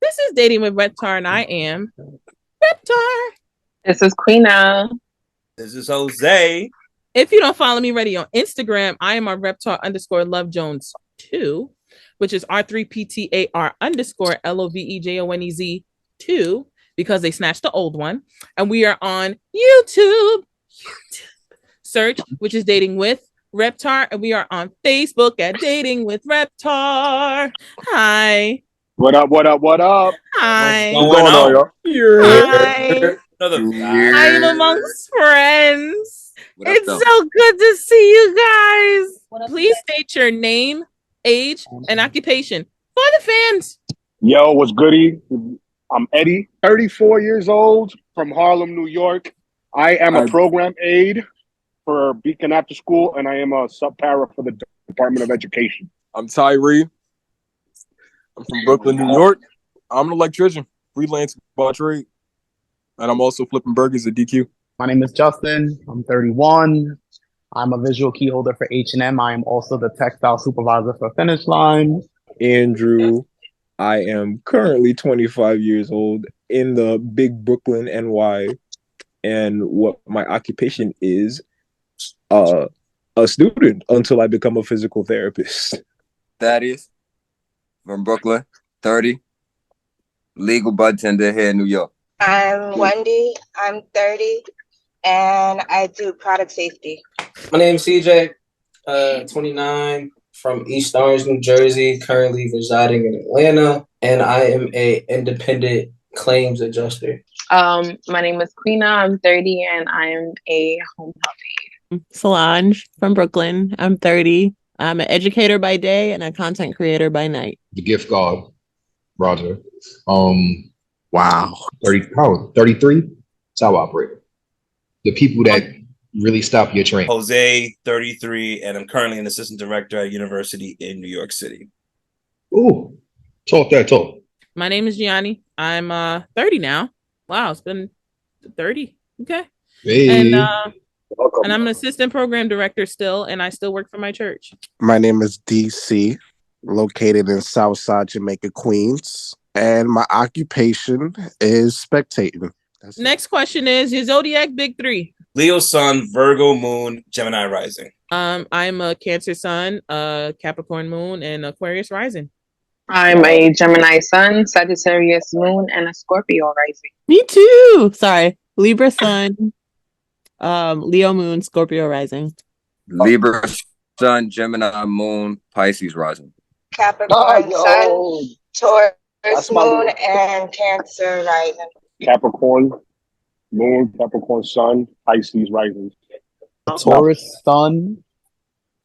This is Dating with Reptar, and I am Reptar. This is Queena. This is Jose. If you don't follow me already on Instagram, I am on Reptar_Love Jones 2, which is R3PTAR_LOVEJONEZ 2, because they snatched the old one. And we are on YouTube. Search, which is Dating with Reptar, and we are on Facebook at Dating with Reptar. Hi. What up? What up? What up? Hi. What's going on, y'all? Hi. I am amongst friends. It's though? so good to see you guys. Please state your name, age, and occupation for the fans. Yo, what's goody? I'm Eddie, 34 years old, from Harlem, New York. I am a program aide for Beacon After School, and I am a sub-para for the Department of Education. I'm Tyree. I'm from Brooklyn, New York. I'm an electrician, freelance by trade. And I'm also flipping burgers at DQ. My name is Justin. I'm 31. I'm a visual key holder for H&M. I am also the textile supervisor for Finish Line. Andrew. I am currently 25 years old in the big Brooklyn, NY. And what my occupation is, a student until I become a physical therapist. Thaddeus from Brooklyn, 30. Legal bartender here in New York. I'm Wendy. I'm 30, and I do product safety. My name is CJ, 29, from East Orange, New Jersey, currently residing in Atlanta, and I am a independent claims adjuster. My name is Queena. I'm 30, and I am a home health aide. Solange from Brooklyn. I'm 30. I'm an educator by day and a content creator by night. The gift god, Roger. Wow. 33? That's how I operate. The people that really stop your train. Jose, 33, and I'm currently an assistant director at a university in New York City. Ooh, talk. My name is Gianni. I'm 30 now. Wow, it's been 30. Okay. Hey. And I'm an assistant program director still, and I still work for my church. My name is DC, located in Southside Jamaica, Queens, and my occupation is spectating. Next question is your zodiac big three. Leo Sun, Virgo Moon, Gemini Rising. I'm a Cancer Sun, Capricorn Moon, and Aquarius Rising. I'm a Gemini Sun, Sagittarius Moon, and a Scorpio Rising. Me too. Sorry. Libra Sun, Leo Moon, Scorpio Rising. Libra Sun, Gemini Moon, Pisces Rising. Capricorn Sun, Taurus Moon, and Cancer Rising. Capricorn Moon, Capricorn Sun, Pisces Rising. A Taurus Sun,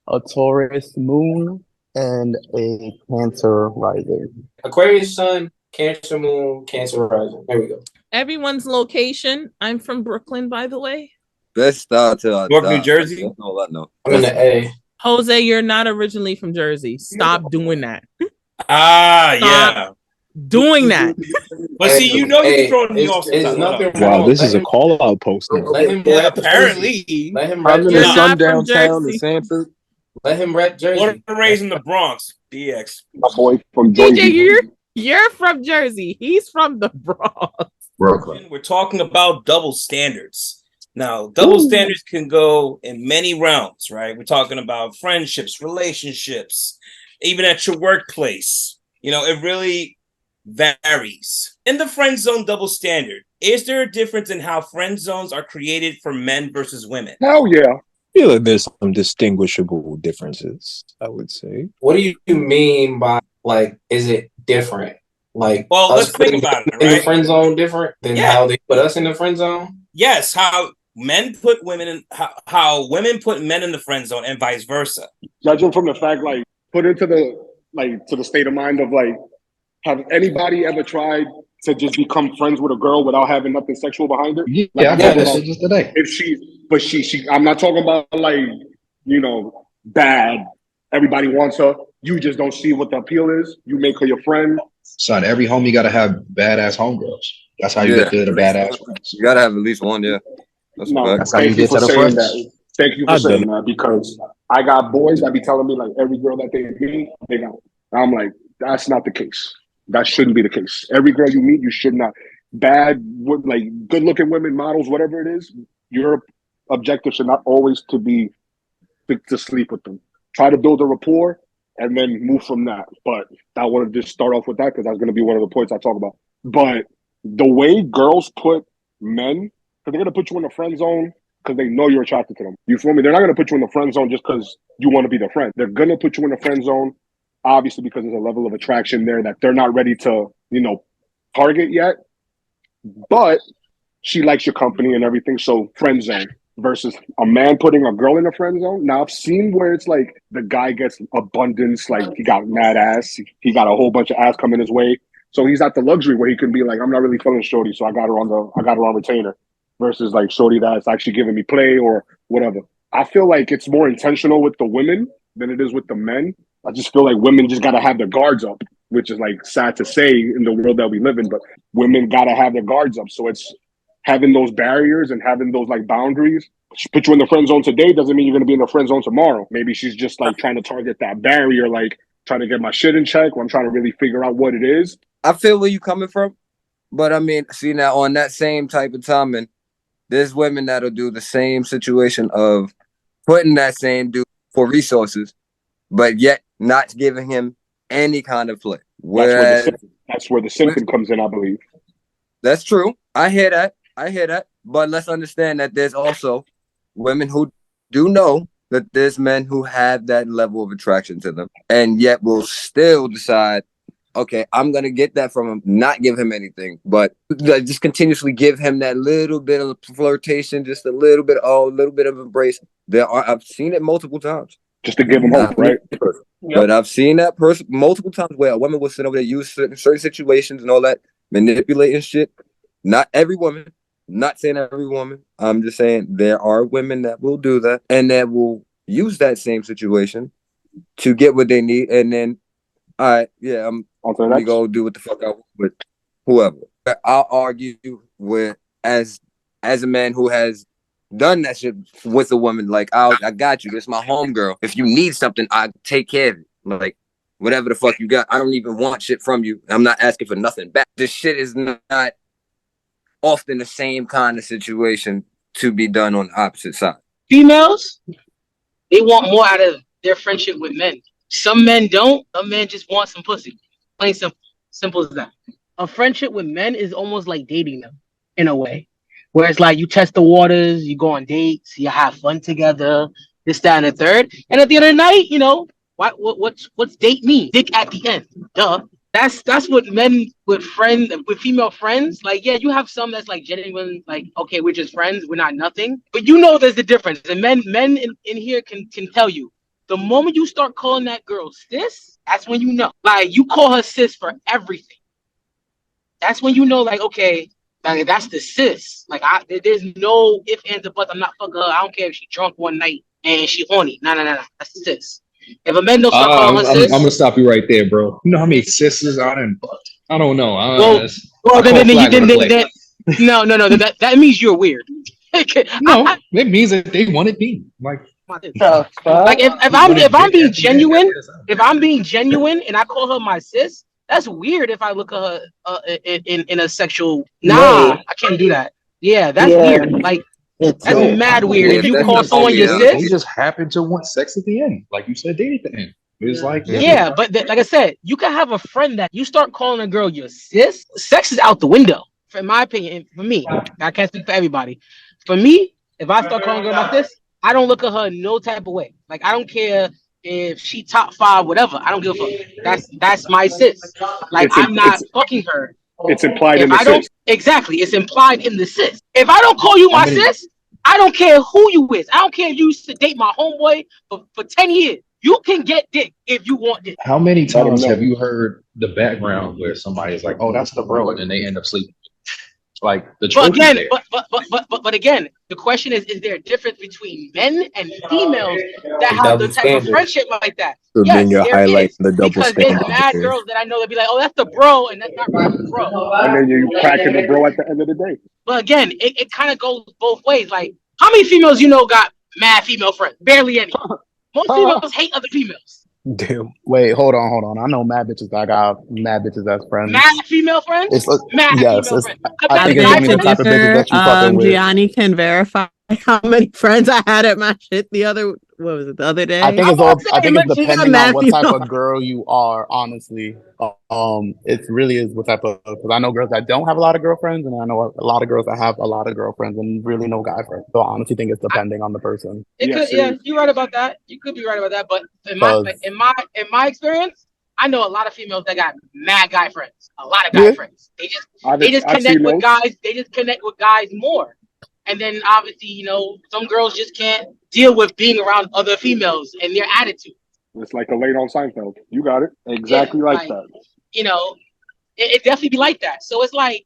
a Taurus Moon, and a Cancer Rising. Aquarius Sun, Cancer Moon, Cancer Rising. There we go. Everyone's location. I'm from Brooklyn, by the way. Best start to Newark, New Jersey. I'm in the A. Jose, you're not originally from Jersey. Stop doing that. Stop doing that. But see, you know you can throw New York. Wow, this is a call-out post now. Apparently. Let him I'm rep in the Jersey. sun downtown in Sanford. Let him rep Jersey. Born and raised in the Bronx. BX. My boy from DJ, Jersey. you're from Jersey. He's from the Bronx. Brooklyn. We're talking about double standards. Now, double standards can go in many realms, right? We're talking about friendships, relationships, even at your workplace. You know, it really varies. In the friend zone double standard, is there a difference in how friend zones are created for men versus women? Hell yeah. I feel like there's some distinguishable differences, I would say. What do you mean by, like, is it different? Like, well, let's think about it, right? In the friend zone different than how they put us in the friend zone? Yes, how men put women in, how women put men in the friend zone and vice versa. Judging from the fact, like, put into the, like, to the state of mind of, like, have anybody ever tried to just become friends with a girl without having nothing sexual behind it? Yeah, like, I got that shit just today. If she, I'm not talking about, like, you know, bad. Everybody wants her. You just don't see what the appeal is. You make her your friend. Son, every homie got to have badass homegirls. That's how you get to the badass friends. You got to have at least one, yeah. That's how you get to the friends. Thank you for saying that, because I got boys that be telling me, like, every girl that they meet, they got. I'm like, that's not the case. That shouldn't be the case. Every girl you meet, you should not. Like good-looking women, models, whatever it is, your objective should not always to sleep with them. Try to build a rapport and then move from that. But I want to just start off with that because that's going to be one of the points I talk about. But the way girls put men, because they're going to put you in the friend zone because they know you're attracted to them. You feel me? They're not going to put you in the friend zone just because you want to be their friend. They're going to put you in the friend zone, obviously, because there's a level of attraction there that they're not ready to, target yet. But she likes your company and everything, so friend zone. Versus a man putting a girl in a friend zone. Now I've seen where it's like the guy gets abundance, like he got mad ass, he got a whole bunch of ass coming his way, so he's at the luxury where he can be like, I'm not really feeling shorty, so I got her on retainer. Versus like shorty that's actually giving me play or whatever. I feel like it's more intentional with the women than it is with the men. I just feel like women just gotta have their guards up, which is like sad to say in the world that we live in, but women gotta have their guards up. So it's having those barriers and having those like boundaries. She put you in the friend zone today doesn't mean you're going to be in the friend zone tomorrow. Maybe she's just like trying to target that barrier, like trying to get my shit in check, or I'm trying to really figure out what it is. I feel where you coming from, but I mean, see now on that same type of timing, there's women that'll do the same situation of putting that same dude for resources, but yet not giving him any kind of play. Whereas, that's where the symptom comes in, I believe. That's true. I hear that. But let's understand that there's also women who do know that there's men who have that level of attraction to them and yet will still decide, okay, I'm going to get that from him, not give him anything, but just continuously give him that little bit of flirtation, just a little bit of embrace. I've seen it multiple times. Just to give him hope, right? But I've seen that person multiple times where a woman will sit over there, use certain situations and all that, manipulating shit. Not every woman. Not saying every woman. I'm just saying there are women that will do that and that will use that same situation to get what they need. And then, all right, yeah, let me go do what the fuck I want with whoever. But I'll argue with as a man who has done that shit with a woman. Like, I got you. This is my homegirl. If you need something, I take care of it. Like, whatever the fuck you got. I don't even want shit from you. I'm not asking for nothing back. This shit is not often the same kind of situation to be done on the opposite side. Females, they want more out of their friendship with men. Some men don't. Some men just want some pussy. Plain simple. Simple as that. A friendship with men is almost like dating them in a way. Where it's like you test the waters, you go on dates, you have fun together, this, that, and the third. And at the end of the night, what's date mean? Dick at the end. Duh. That's what men with female friends, like, yeah, you have some that's like genuine, like, okay, we're just friends, we're not nothing. But there's a difference. And men in here can tell you. The moment you start calling that girl sis, that's when you know. Like, you call her sis for everything. That's when you know, like, okay, like, that's the sis. Like, there's no ifs, ands, or buts. I'm not fucking her. I don't care if she drunk one night and she horny. No. That's the sis. If a man don't start calling her sis, I'm gonna stop you right there, bro. You know how many sisters I done fucked? I don't know. No. That means you're weird. No, it means that they wanted me. Like if I'm being genuine, and I call her my sis, that's weird. If I look at her in a sexual, I can't do that. Yeah, that's weird. Like, that's mad weird. If you call someone your sis, they just happen to want sex at the end, like you said, date at the end. It's like but like I said, you can have a friend that you start calling a girl your sis. Sex is out the window, in my opinion. For me, I can't speak for everybody. For me, if I start calling a girl like this, I don't look at her no type of way. Like, I don't care if she top 5, whatever. I don't give a fuck. That's my sis. Like, I'm not fucking her. It's implied in the sis. Exactly, it's implied in the sis. If I don't call you my sis, I don't care who you is. I don't care if you used to date my homeboy for 10 years. You can get dick if you want dick. How many times have you heard the background where somebody's like, "Oh, that's the bro," and then they end up sleeping? Like the truth. But again, the question is there a difference between men and females that have the type of friendship like that? So then you're highlighting the double because standard. there's mad girls that I know that be like, "Oh, that's the bro," and that's not really the bro. And then you cracking the bro at the end of the day. But again, it kind of goes both ways. Like, how many females got mad female friends? Barely any. Most females hate other females. Damn. Wait, hold on. I know mad bitches. I got mad bitches as friends. Mad female friends? It's Mad yes. female It's, friends. I I think it's Guy beg only to the type friends? of bitches differ. that you fucking with. Gianni can verify how many friends I had at my shit the other I day. think I'm it's about all. to I say, think it's She got depending on mad what type female. of girl you are. Honestly, it really is what type of. Because I know girls that don't have a lot of girlfriends, and I know a lot of girls that have a lot of girlfriends and really no guy friends. So I honestly think it's depending on the person. it could, Yes, it yeah, is. you're right about that. You could be right about that. But Because in my experience, I know a lot of females that got mad guy friends. A lot of guy yeah, friends. They just I've connect seen with those. guys. They just connect with guys more. And then obviously, some girls just can't deal with being around other females and their attitude. It's like a late on Seinfeld. You got it. Yeah, Exactly like like that. you know, it definitely be like that. So it's like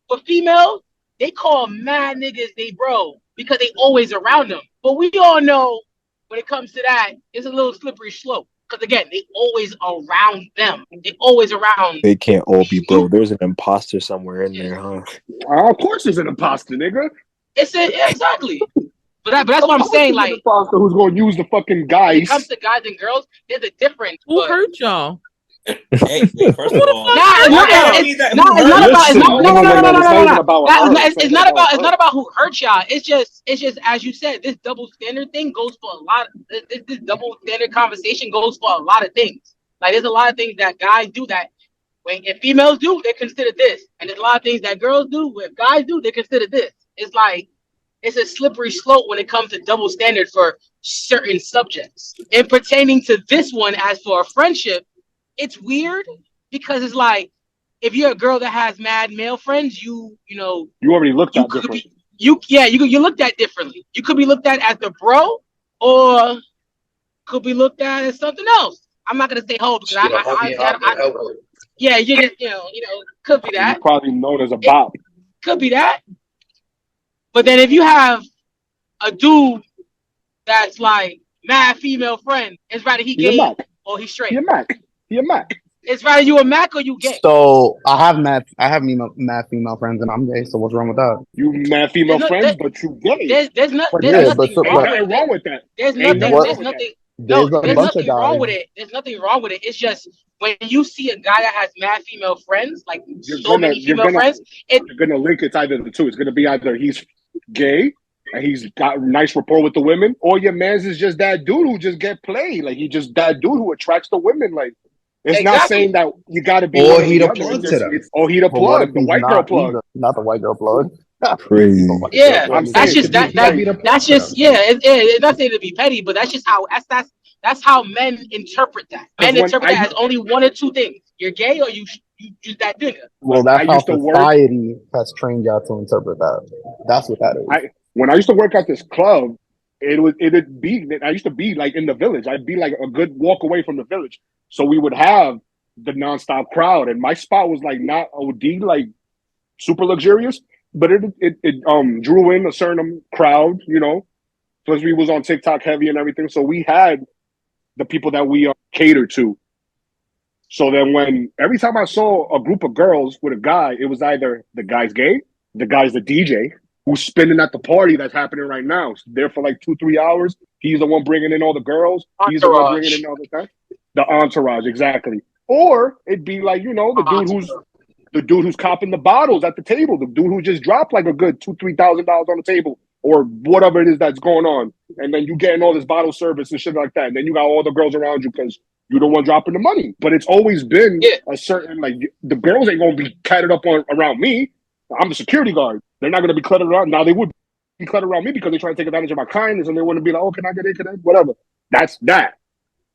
for females, they call mad niggas they bro because they always around them. But we all know when it comes to that, it's a little slippery slope. Because again, they always around them. They always around They can't all be bro. you. There's an imposter somewhere in Yeah. there, huh? Of course, he's an imposter, nigga. Yeah, exactly. But that's what I'm Of course saying. he's an Like imposter who's going to use the fucking when it comes guys. to guys and girls, there's a difference. Who But hurt y'all? Hey, first Who of the all, fuck nah, hurt why gotta y'all? be that? it's Who hurt? not about, it's Listen, not, no, no, no, no, no, no, it's no, not no, even no. about That- her. It's It's not about it's her. not about who hurt y'all. It's just as you said, this double standard thing goes for a lot. This double standard conversation goes for a lot of things. Like there's a lot of things that guys do that if females do, they consider this, and there's a lot of things that girls do. If guys do, they consider this. It's like it's a slippery slope when it comes to double standard for certain subjects. And pertaining to this one, as for a friendship, it's weird because it's like if you're a girl that has mad male friends, you already looked at could different. be you looked at differently. You could be looked at as the bro, or could be looked at as something else. I'm not gonna say hoe because yeah, you just could be He's that, probably known as a bop. could be that. But then if you have a dude that's like mad female friend, it's rather he He a gay Mac. or he He a straight. Mac. He a Mac. It's rather you a Mac or you gay. so I have mad female friends, and I'm gay. So what's wrong with that? You mad female friends, but you gay. There's Yeah, but nothing so, wrong but Ain't with nothing it. wrong with that. There's Ain't nothing. nothing what? There's wrong with that. nothing. There's No, a there's bunch of nothing wrong guys. with it. There's nothing wrong with it. It's just when you see a guy that has mad female friends, like many female friends, you're gonna link it to either the two. It's gonna be either he's gay and he's got nice rapport with the women, or your man's is just that dude who just get played. Like he just that dude who attracts the women. Like it's not saying that you got to be Or one or he the the other. plug It's to just, them. or he the But what if plug, the he's white girl not plug. either? Not the white girl plug. Crazy. yeah, I'm that's saying just that that's just it's not saying to be petty, but that's just how that's how men interpret that. Men interpret that as only one or two things: you're gay or you just that nigga. Well, that's I how used to work- society has trained y'all to interpret that. That's what that is. When I used to work at this club, it'd be I used to be like in the village. I'd be like a good walk away from the village. So we would have the nonstop crowd, and my spot was like not OD like super luxurious, but it drew in a certain crowd, Plus we was on TikTok heavy and everything, so we had the people that we catered to. So then when every time I saw a group of girls with a guy, it was either the guy's gay, the guy's the DJ who's spinning at the party that's happening right now. So there for like 2-3 hours. He's the one bringing in all the girls. He's the one bringing in all the time. The entourage, exactly. Or it'd be like, the dude who's copping the bottles at the table, the dude who just dropped like a good $2,000-$3,000 on the table, or whatever it is that's going on, and then you getting all this bottle service and shit like that, and then you got all the girls around you because you're the one dropping the money. But it's always been a certain like the girls ain't gonna be catted up around me. I'm the security guard. They're not gonna be cluttered around. Now they would be cluttered around me because they try to take advantage of my kindness and they want to be like, oh, can I get in? Can I? Whatever. That's that.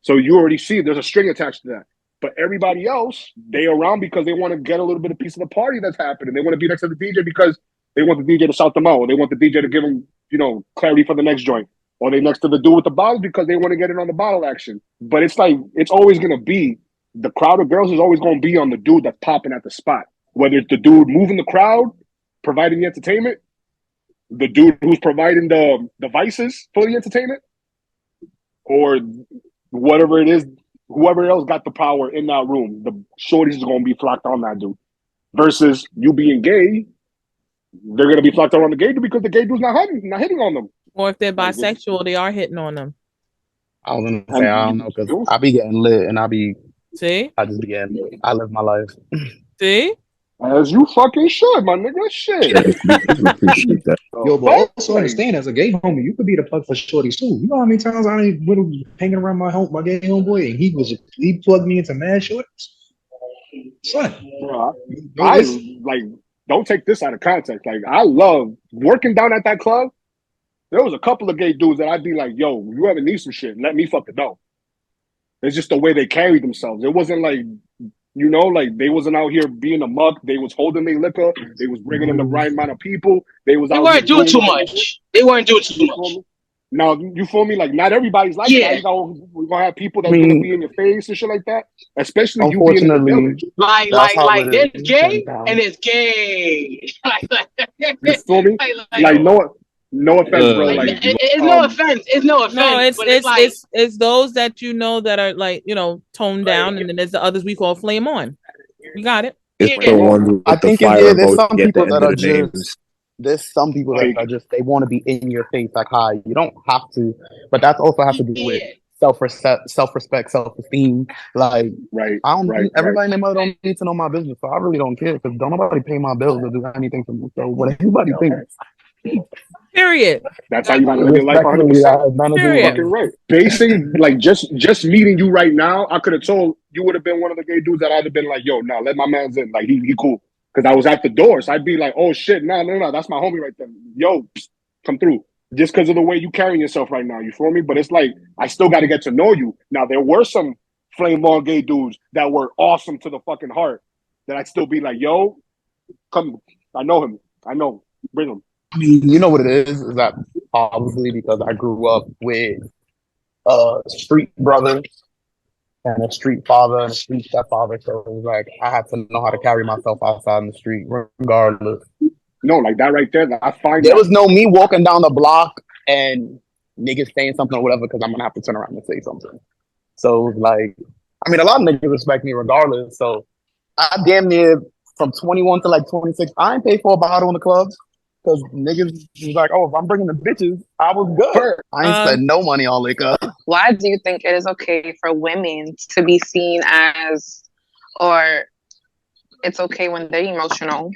So you already see there's a string attached to that. But everybody else, they around because they want to get a little bit of piece of the party that's happening. They want to be next to the DJ because they want the DJ to shout them out. Or they want the DJ to give them, clarity for the next joint. Or they next to the dude with the bottles because they want to get in on the bottle action. But it's like, it's always going to be, the crowd of girls is always going to be on the dude that's popping at the spot. Whether it's the dude moving the crowd, providing the entertainment, the dude who's providing the devices for the entertainment, or whatever it is, whoever else got the power in that room, the shorties is going to be flocked on that dude. Versus you being gay, they're going to be flocked on the gay dude because the gay dude's not hitting on them. Or if they're bisexual, they are hitting on them. I was gonna say I don't know because I be getting lit and I just be getting lit. I live my life. See? As you fucking should, my nigga. Shit. Appreciate that. Yo, but also understand as a gay homie, you could be the plug for shorties too. You know how many times I ain't hanging around my gay homeboy and he plugged me into mad shorts? Son. Bro, I like don't take this out of context. Like I love working down at that club. There was a couple of gay dudes that I'd be like, yo, you ever need some shit? Let me fucking know. It's just the way they carried themselves. It wasn't like, like they wasn't out here being a muck. They was holding their liquor. They was bringing in the right amount of people. They weren't doing too much. They weren't doing too much. Now, you feel me? Like, not everybody's like that. We're going to have people that's going to be in your face and shit like that. Especially you being in the village. Like, there's gay and it's gay. You feel me? Like no offense, bro. Like, it's no offense. It's no offense. No, it's those that that are like, toned down, and then there's the others we call flame on. You got it. It's the one with I the think fire there's emoji some at people the that end are of the names. just there's some people that are just they want to be in your face like hi. You don't have to, but that also has to do with self-respect, self-esteem. Like I don't everybody in their mother don't need to know my business, so I really don't care because don't nobody pay my bills or do anything for me. So what everybody thinks. Period. That's how you gotta live your life 100%. Fucking right. Basing like just meeting you right now, I could have told you would have been one of the gay dudes that I'd have been like, yo, nah, let my man's in. Like he cool. Cause I was at the door. So I'd be like, oh shit, no, that's my homie right there. Yo, come through. Just because of the way you carrying yourself right now. You feel me? But it's like I still gotta get to know you. Now there were some flame on gay dudes that were awesome to the fucking heart. That I'd still be like, yo, come, I know him. I know. Bring him. I mean, you know what it is that probably because I grew up with street brothers and a street father and a street stepfather. So it was like I had to know how to carry myself outside in the street regardless. No, like that right there, I find there was no me walking down the block and niggas saying something or whatever because I'm gonna have to turn around and say something. So it was like, I mean, a lot of niggas respect me regardless. So I damn near from 21 to like 26, I ain't paid for a bottle in the clubs. Because niggas was like, oh, if I'm bringing the bitches, I was good. I ain't spent no money on liquor. Why do you think it is okay for women to be seen as, or it's okay when they're emotional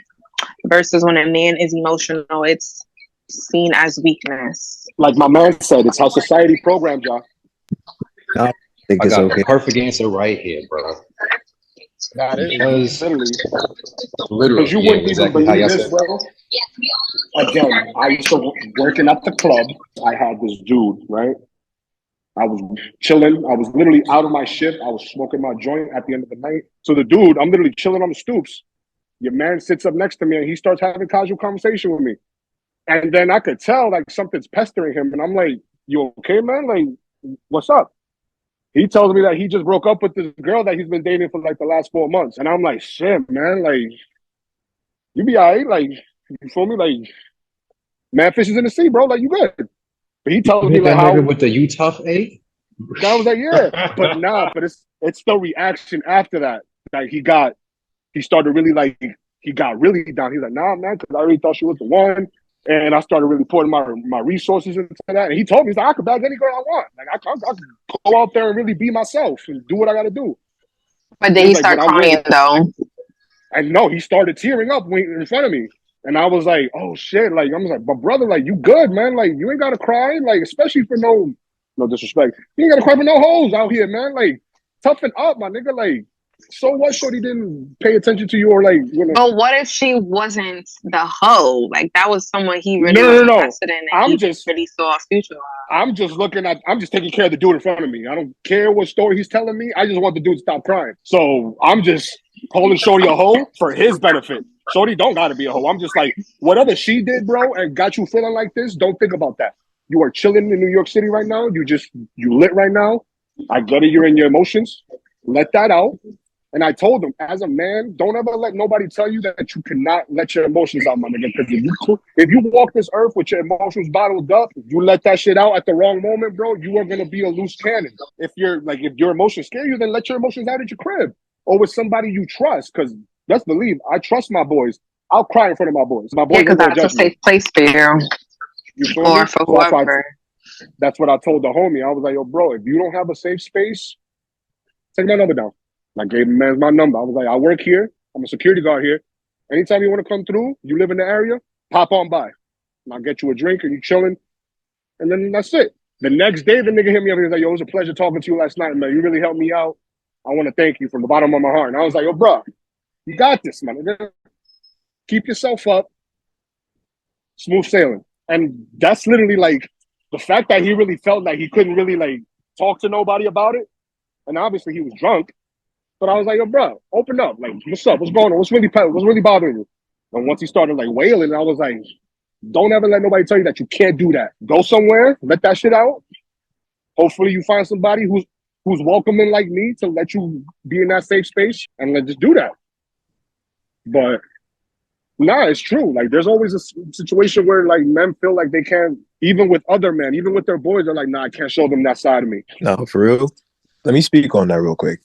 versus when a man is emotional, it's seen as weakness? Like my man said, it's how society programs y'all. I got the perfect answer right here, bro. That is literally. Because you wouldn't even believe this, bro. Again, I used to working at the club. I had this dude, right? I was chilling. I was literally out of my shift. I was smoking my joint at the end of the night. So the dude, I'm literally chilling on the stoops. Your man sits up next to me and he starts having a casual conversation with me. And then I could tell like something's pestering him. And I'm like, you okay, man? Like, what's up? He tells me that he just broke up with this girl that he's been dating for like the last 4 months. And I'm like, shit, man, like, you be all right? Like, you feel me? Like, man, fish is in the sea, bro. Like, you good. But he tells me like how with the you tough A? I was like, yeah. But it's the reaction after that. Like he started really like he got really down. He's like, nah, man, because I really thought she was the one. And I started really putting my resources into that. And he told me, he's like, I could bag any girl I want. Like, I could go out there and really be myself and do what I got to do. But then you start crying, though. And no, he started tearing up in front of me. And I was like, oh, shit. Like, I was like, but brother, like, you good, man. Like, you ain't got to cry. Like, especially for no disrespect. You ain't got to cry for no hoes out here, man. Like, toughen up, my nigga. Like, so what? Shorty didn't pay attention to you or like. But what if she wasn't the hoe? Like that was someone he really was invested in. And he just really saw a future. I'm just taking care of the dude in front of me. I don't care what story he's telling me. I just want the dude to stop crying. So I'm just calling Shorty a hoe for his benefit. Shorty don't gotta be a hoe. I'm just like, whatever she did, bro, and got you feeling like this, don't think about that. You are chilling in New York City right now. You lit right now. I get it. You're in your emotions. Let that out. And I told him, as a man, don't ever let nobody tell you that you cannot let your emotions out, my nigga. Because if you walk this earth with your emotions bottled up, if you let that shit out at the wrong moment, bro, you are gonna be a loose cannon. If your emotions scare you, then let your emotions out at your crib or with somebody you trust. Because let's believe, I trust my boys. I'll cry in front of my boys. My boys because that's a safe place for you. You feel or me? for whoever. that's what I told the homie. I was like, yo, bro, if you don't have a safe space, take my number down. I gave him my number. I was like, I work here. I'm a security guard here. Anytime you want to come through, you live in the area, pop on by. And I'll get you a drink and you chilling. And then that's it. The next day, the nigga hit me up. He was like, yo, it was a pleasure talking to you last night, man. You really helped me out. I want to thank you from the bottom of my heart. And I was like, yo, bro, you got this, man. Keep yourself up. Smooth sailing. And that's literally like the fact that he really felt like he couldn't really like talk to nobody about it. And obviously he was drunk. But I was like, yo, bro, open up. Like, what's up? What's going on? What's really bothering you? And once he started like wailing, I was like, don't ever let nobody tell you that you can't do that. Go somewhere, let that shit out. Hopefully you find somebody who's welcoming like me to let you be in that safe space and let's just do that. But nah, it's true. Like there's always a situation where like men feel like they can't, even with other men, even with their boys, they're like, nah, I can't show them that side of me. No, for real. Let me speak on that real quick.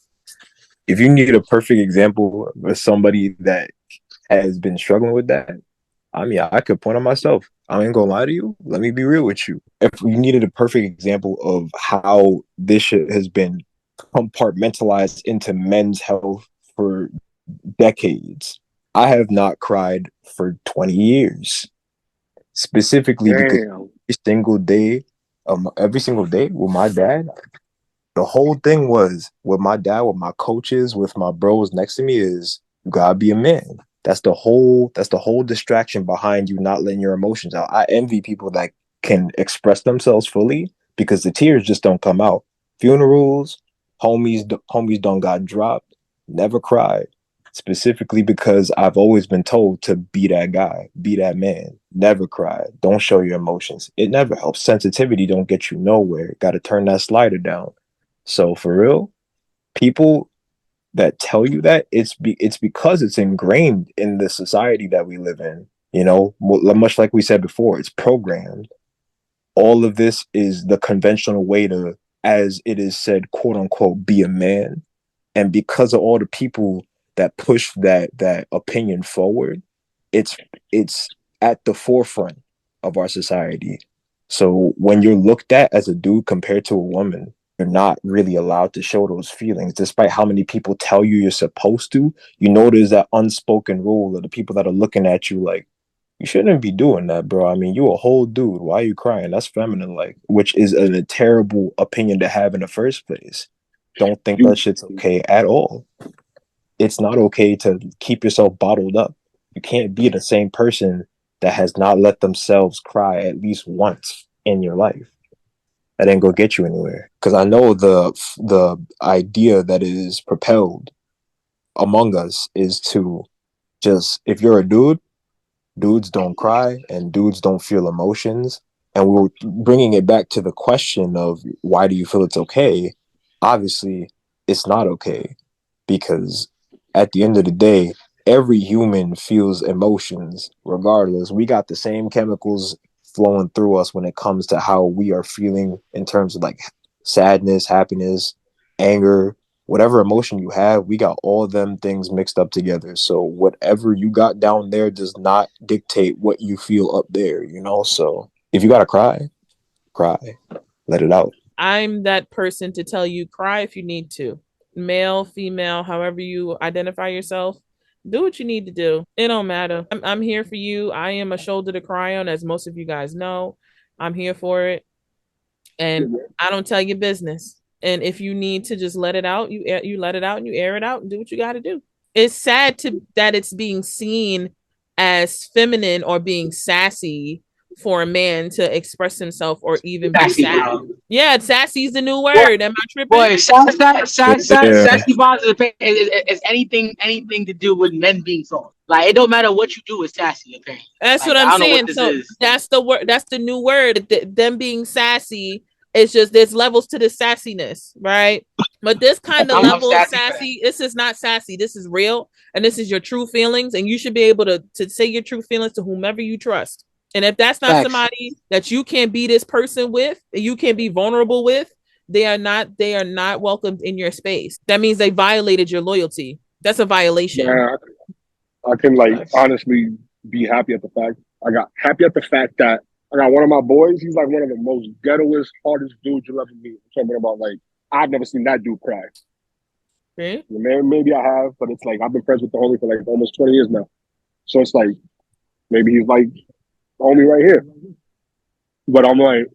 If you need a perfect example of somebody that has been struggling with that, I mean, I could point on myself. I ain't gonna lie to you. Let me be real with you. If you needed a perfect example of how this shit has been compartmentalized into men's health for decades, I have not cried for 20 years. Specifically because every single day with my dad, the whole thing was with my dad, with my coaches, with my bros next to me is you gotta be a man. That's the whole distraction behind you not letting your emotions out. I envy people that can express themselves fully because the tears just don't come out. Funerals, homies don't got dropped, never cried. Specifically because I've always been told to be that guy, be that man, never cry, don't show your emotions. It never helps. Sensitivity don't get you nowhere. Got to turn that slider down. So for real, people that tell you that it's because it's ingrained in the society that we live in. You know, much like we said before, it's programmed. All of this is the conventional way to, as it is said, quote unquote, be a man. And because of all the people that push that opinion forward, it's at the forefront of our society. So when you're looked at as a dude compared to a woman, you're not really allowed to show those feelings, despite how many people tell you you're supposed to. You know, there's that unspoken rule of the people that are looking at you like, you shouldn't be doing that, bro. I mean, you a whole dude. Why are you crying? That's feminine, like, which is a terrible opinion to have in the first place. Don't think that shit's okay at all. It's not okay to keep yourself bottled up. You can't be the same person that has not let themselves cry at least once in your life. That ain't gonna get you anywhere. Because I know the idea that is propelled among us is to just, if you're a dude, dudes don't cry and dudes don't feel emotions. And we're bringing it back to the question of why do you feel it's okay? Obviously, it's not okay, because at the end of the day, every human feels emotions regardless. We got the same chemicals flowing through us when it comes to how we are feeling in terms of like sadness, happiness, anger, whatever emotion you have, we got all of them things mixed up together. So whatever you got down there does not dictate what you feel up there, you know? So if you gotta cry, let it out. I'm that person to tell you, cry if you need to. Male, female, however you identify yourself, do what you need to do. It don't matter. I'm here for you. I am a shoulder to cry on, as most of you guys know. I'm here for it. And I don't tell your business. And if you need to just let it out, you let it out and you air it out and do what you got to do. It's sad that it's being seen as feminine or being sassy for a man to express himself or even be sad. Yeah, sassy is the new word. Am I tripping? Boy, sassy bars is anything to do with men being soft. Like, it don't matter what you do, it's sassy, apparently. That's like, what I'm saying. So that's the word. That's the new word. Them being sassy. It's just there's levels to the sassiness, right? But this kind of level of sassy, this is not sassy. This is real, and this is your true feelings, and you should be able to say your true feelings to whomever you trust. And if that's not somebody that you can be this person with, you can be vulnerable with, they are not welcomed in your space. That means they violated your loyalty. That's a violation. Yeah, I can honestly be happy at the fact. I got happy at the fact that I got one of my boys. He's like one of the most ghettoest, hardest dudes you'll ever meet. I'm talking about like I've never seen that dude cry. Okay. Maybe I have, but it's like I've been friends with the homie for like almost 20 years now. So it's like maybe he's like homie right here. But I'm like,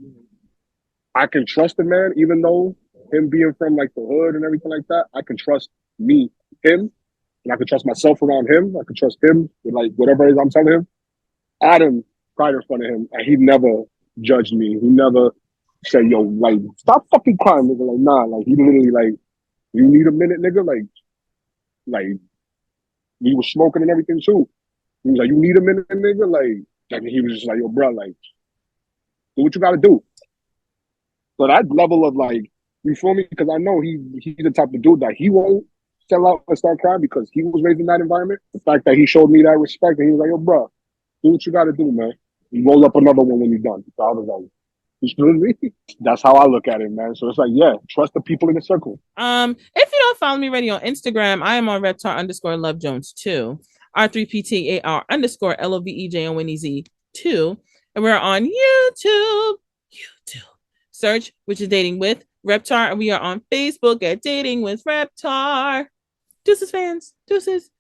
I can trust the man, even though him being from like the hood and everything like that. I can trust him, and I can trust myself around him. I can trust him with like whatever it is I'm telling him. Adam cried in front of him, and he never judged me. He never said, "Yo, like stop fucking crying, nigga." Like nah, like he literally like, you need a minute, nigga. Like we were smoking and everything too. He was like, "You need a minute, nigga." Like he was just like, "Yo, bro, like do what you gotta do." So that level of like, you feel me? Because I know he's the type of dude that he won't sell out and start crying because he was raised in that environment. The fact that he showed me that respect and he was like, "Yo, bro, do what you gotta do, man. You roll up another one when you're done." So I was like, you feel me? That's how I look at it, man. So it's like, yeah, trust the people in the circle. If you don't follow me already on Instagram, I am on Reptar_Love Jones 2, R3PTAR _ LOVEJONEZ 2, and we're on YouTube. Search Which Is Dating with Reptar, and we are on Facebook at Dating with Reptar. Deuces, fans. Deuces.